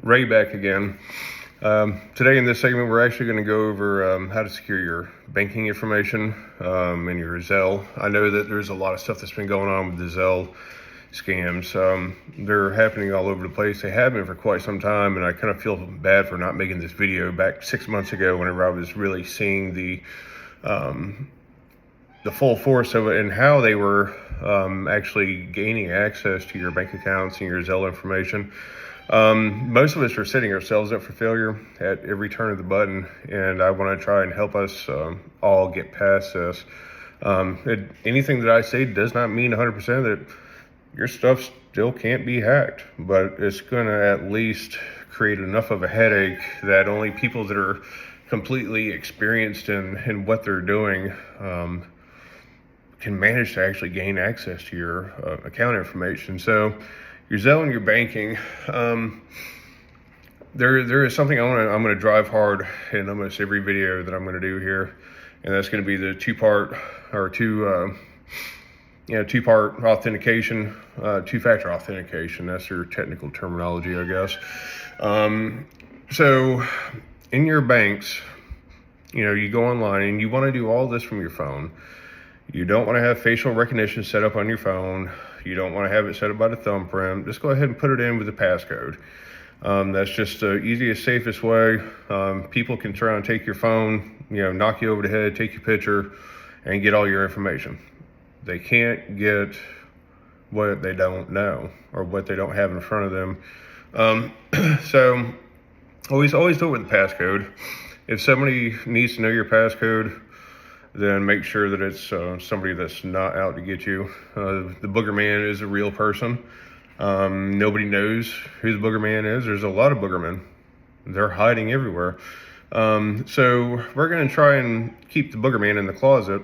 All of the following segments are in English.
Ray back again. Today in this segment, we're actually going to go over how to secure your banking information and your Zelle. I know that there's a lot of stuff that's been going on with the Zelle scams. They're happening all over the place. They have been for quite some time, and I kind of feel bad for not making this video back 6 months ago whenever I was really seeing the full force of it and how they were actually gaining access to your bank accounts and your Zelle information. Most of us are setting ourselves up for failure at every turn of the button, and I want to try and help us all get past this. Anything that I say does not mean 100% that your stuff still can't be hacked, but it's going to at least create enough of a headache that only people that are completely experienced in what they're doing can manage to actually gain access to your account information. So your Zelle and your banking, there is something I'm going to drive hard in almost every video that I'm going to do here, and that's going to be the two-part authentication, two-factor authentication. That's your technical terminology, I guess. So in your banks, you go online and you want to do all this from your phone. You don't want to have facial recognition set up on your phone. You don't want to have it set up by the thumbprint. Just go ahead and put it in with the passcode. That's just the easiest, safest way. People can try and take your phone, knock you over the head, take your picture, and get all your information. They can't get what they don't know or what they don't have in front of them. So always do it with the passcode. If somebody needs to know your passcode, then make sure that it's somebody that's not out to get you. The booger man is a real person. Nobody knows who the booger man is. There's a lot of booger men. They're hiding everywhere. So we're going to try and keep the booger man in the closet,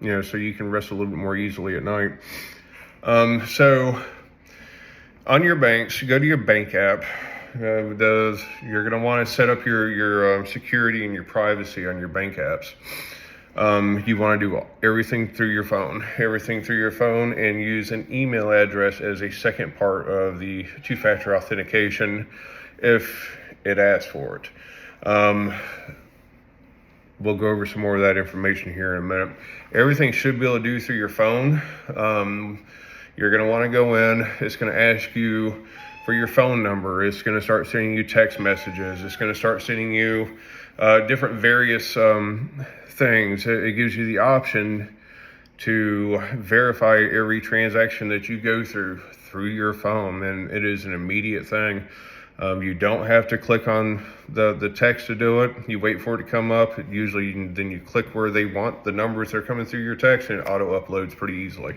so you can rest a little bit more easily at night. So on your banks, go to your bank app. You're going to want to set up your security and your privacy on your bank apps. You want to do everything through your phone, and use an email address as a second part of the two-factor authentication if it asks for it. We'll go over some more of that information here in a minute. Everything should be able to do through your phone. You're going to want to go in. It's going to ask you for your phone number. It's going to start sending you text messages. It's going to start sending you different various things. It gives you the option to verify every transaction that you go through your phone, and it is an immediate thing. You don't have to click on the text to do it. You wait for it to come up. Usually then you click where they want the numbers that are coming through your text, and it auto uploads pretty easily.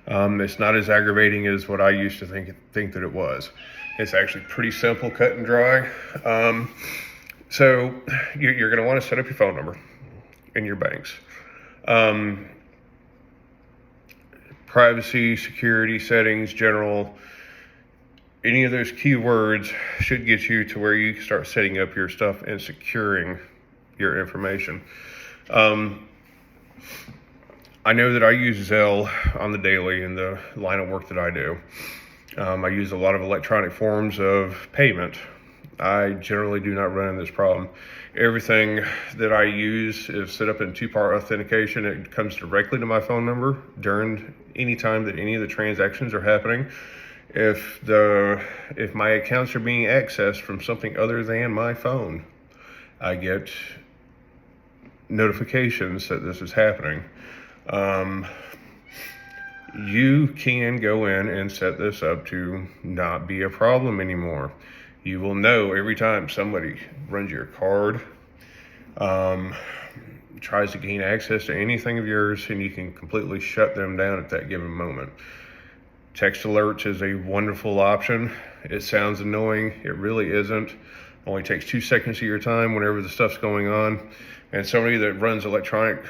It's not as aggravating as what I used to think that it was. It's actually pretty simple, cut and dry. So you're going to want to set up your phone number in your banks. Privacy, security settings, general, any of those keywords should get you to where you can start setting up your stuff and securing your information. I know that I use Zelle on the daily in the line of work that I do. I use a lot of electronic forms of payment. I generally do not run into this problem. Everything that I use is set up in two-part authentication. It comes directly to my phone number during any time that any of the transactions are happening. If my accounts are being accessed from something other than my phone, I get notifications that this is happening. You can go in and set this up to not be a problem anymore. You will know every time somebody runs your card, tries to gain access to anything of yours, and you can completely shut them down at that given moment. Text alerts is a wonderful option. It sounds annoying. It really isn't. It only takes 2 seconds of your time whenever the stuff's going on. And somebody that runs electronic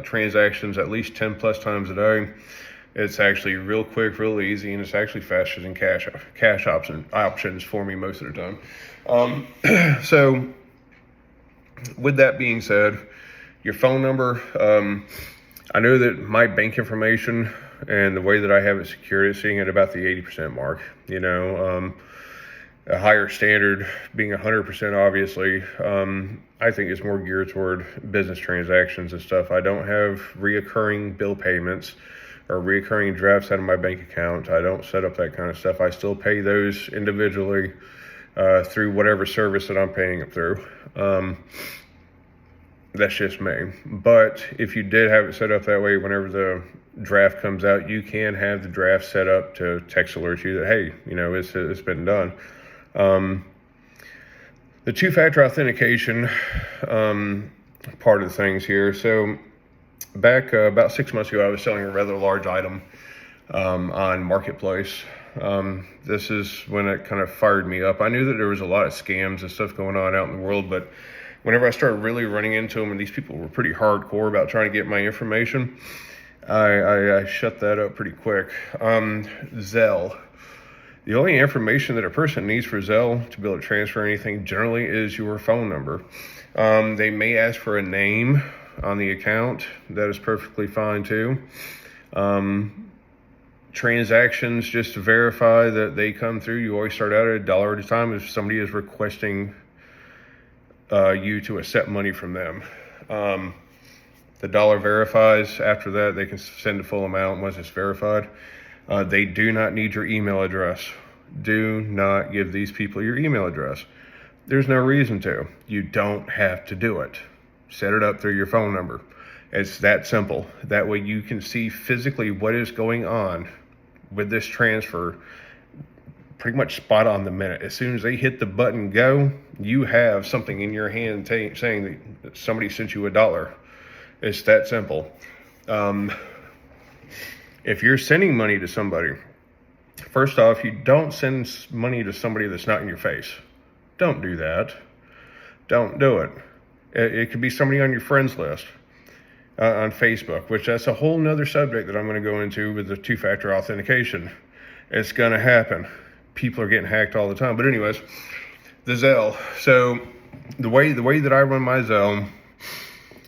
transactions at least 10 plus times a day, it's actually real quick, real easy, and it's actually faster than cash options for me most of the time. So with that being said, your phone number, I know that my bank information and the way that I have it secured is sitting at about the 80% mark. a higher standard, being 100% obviously. I think it's more geared toward business transactions and stuff. I don't have reoccurring bill payments or reoccurring drafts out of my bank account. I don't set up that kind of stuff. I still pay those individually through whatever service that I'm paying it through. That's just me. But if you did have it set up that way, whenever the draft comes out, you can have the draft set up to text alert you that, hey, it's been done. The two-factor authentication part of the things here. So back about 6 months ago, I was selling a rather large item on Marketplace. This is when it kind of fired me up. I knew that there was a lot of scams and stuff going on out in the world, but whenever I started really running into them, and these people were pretty hardcore about trying to get my information, I shut that up pretty quick. Zelle. The only information that a person needs for Zelle to be able to transfer anything generally is your phone number. They may ask for a name on the account. That is perfectly fine too. Transactions, just to verify that they come through, you always start out at $1 at a time if somebody is requesting you to accept money from them. The dollar verifies. After that, they can send the full amount once it's verified. They do not need your email address. Do not give these people your email address. There's no reason to. You don't have to do it. Set it up through your phone number. It's that simple. That way you can see physically what is going on with this transfer pretty much spot on the minute. As soon as they hit the button go, you have something in your hand saying that somebody sent you $1. It's that simple. If you're sending money to somebody, first off, you don't send money to somebody that's not in your face. Don't do that. Don't do it. It could be somebody on your friends list on Facebook, which that's a whole nother subject that I'm going to go into with the two-factor authentication. It's going to happen. People are getting hacked all the time. But anyways, the Zelle. So the way that I run my Zelle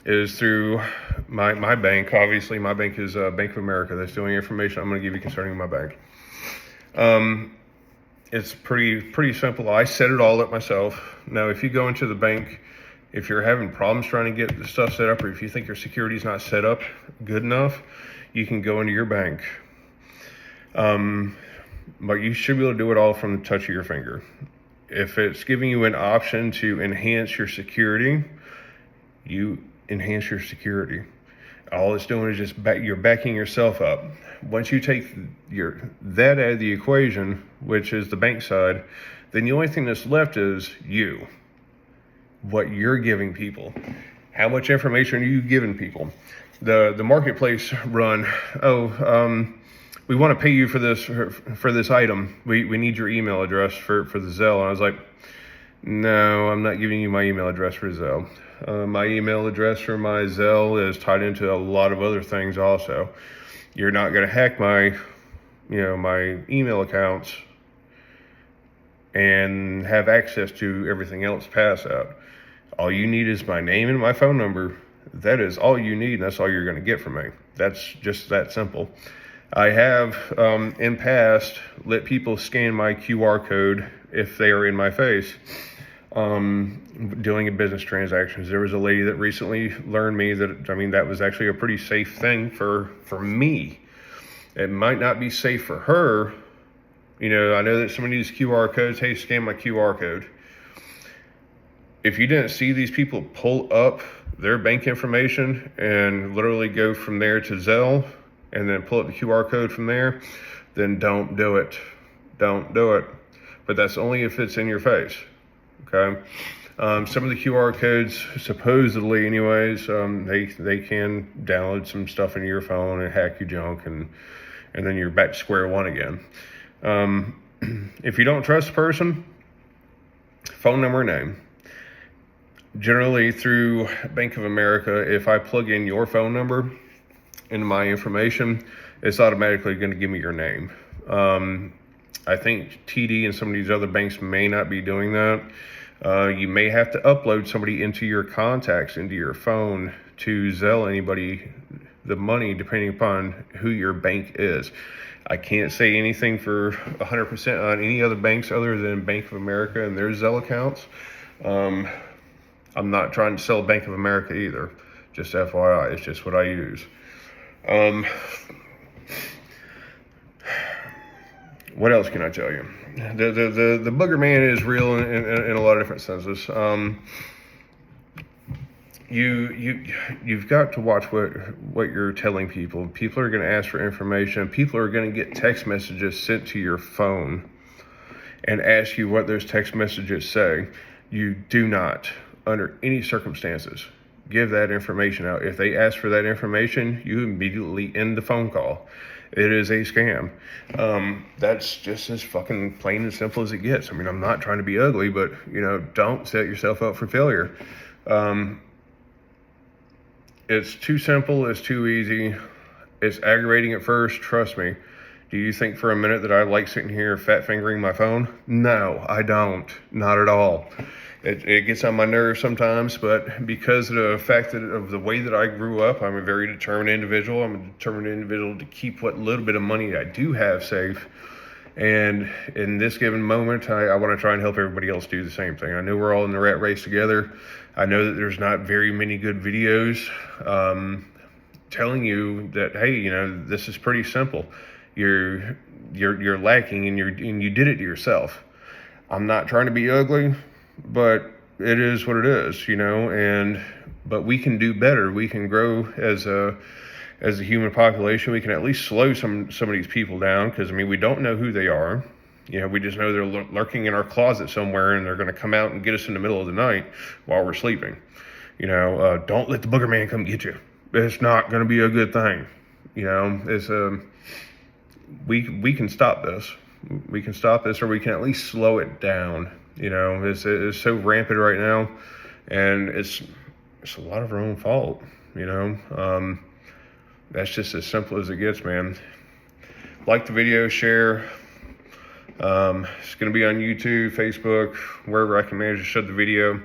is through my bank. Obviously, my bank is Bank of America. That's the only information I'm going to give you concerning my bank. It's pretty simple. I set it all up myself. Now, if you go into the bank, if you're having problems trying to get the stuff set up, or if you think your security is not set up good enough, you can go into your bank. But you should be able to do it all from the touch of your finger. If it's giving you an option to enhance your security, you enhance your security. All it's doing is just you're backing yourself up. Once you take that out of the equation, which is the bank side, then the only thing that's left is you. What you're giving people. How much information are you giving people? The Marketplace run, we want to pay you for this item. We need your email address for the Zelle. And I was like, no, I'm not giving you my email address for Zelle. My email address for my Zelle is tied into a lot of other things also. You're not going to hack my email accounts and have access to everything else past that. All you need is my name and my phone number. That is all you need, and that's all you're going to get from me. That's just that simple. I have, in past, let people scan my QR code if they are in my face, dealing in business transactions. There was a lady that recently learned me that was actually a pretty safe thing for me. It might not be safe for her. I know that some of these QR codes, hey, scan my QR code. If you didn't see these people pull up their bank information and literally go from there to Zelle and then pull up the QR code from there, then don't do it. Don't do it. But that's only if it's in your face, okay? Some of the QR codes, supposedly anyways, they can download some stuff into your phone and hack your junk, and then you're back to square one again. If you don't trust the person, phone number and name. Generally through Bank of America, if I plug in your phone number into my information, it's automatically going to give me your name. I think TD and some of these other banks may not be doing that. You may have to upload somebody into your contacts, into your phone, to Zelle anybody the money depending upon who your bank is. I can't say anything for 100% on any other banks other than Bank of America and their Zelle accounts. I'm not trying to sell Bank of America either. Just FYI, it's just what I use. What else can I tell you? The booger man is real in a lot of different senses. You've got to watch what you're telling people. People are going to ask for information. People are going to get text messages sent to your phone and ask you what those text messages say. You do not, under any circumstances, give that information out. If they ask for that information, you immediately end the phone call. It is a scam. That's just as fucking plain and simple as it gets. I mean, I'm not trying to be ugly, but, don't set yourself up for failure. It's too simple. It's too easy. It's aggravating at first. Trust me. Do you think for a minute that I like sitting here fat fingering my phone? No, I don't. Not at all. It gets on my nerves sometimes, but because of the fact of the way that I grew up, I'm a very determined individual. I'm a determined individual to keep what little bit of money I do have safe. And in this given moment, I want to try and help everybody else do the same thing. I know we're all in the rat race together. I know that there's not very many good videos telling you that, hey, this is pretty simple. You're lacking and you did it to yourself. I'm not trying to be ugly, but it is what it is, but we can do better. We can grow as a human population. We can at least slow some of these people down, because we don't know who they are. We just know they're lurking in our closet somewhere, and they're going to come out and get us in the middle of the night while we're sleeping. Don't let the booger man come get you. It's not going to be a good thing. It's we can stop this. We can stop this, or we can at least slow it down. It's so rampant right now, and it's a lot of our own fault. That's just as simple as it gets, man. Like the video, share. It's going to be on YouTube, Facebook, wherever I can manage to show the video.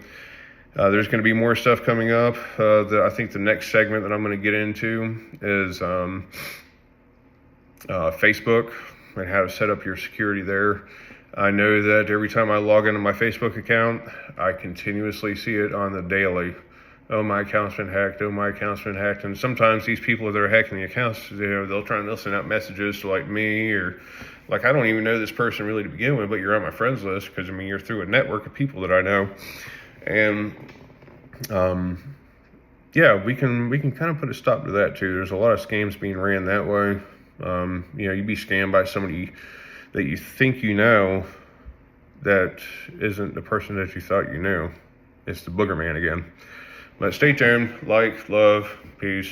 There's going to be more stuff coming up. I think the next segment that I'm going to get into is Facebook and how to set up your security there. I know that every time I log into my Facebook account, I continuously see it on the daily. Oh, my account's been hacked. Oh, my account's been hacked. And sometimes these people that are hacking the accounts, they'll send out messages to me, or I don't even know this person really to begin with, but you're on my friends list because you're through a network of people that I know. And we can kind of put a stop to that too. There's a lot of scams being ran that way. You'd be scammed by somebody that you think that isn't the person that you thought you knew. It's the booger man again. But stay tuned. Like, love, peace.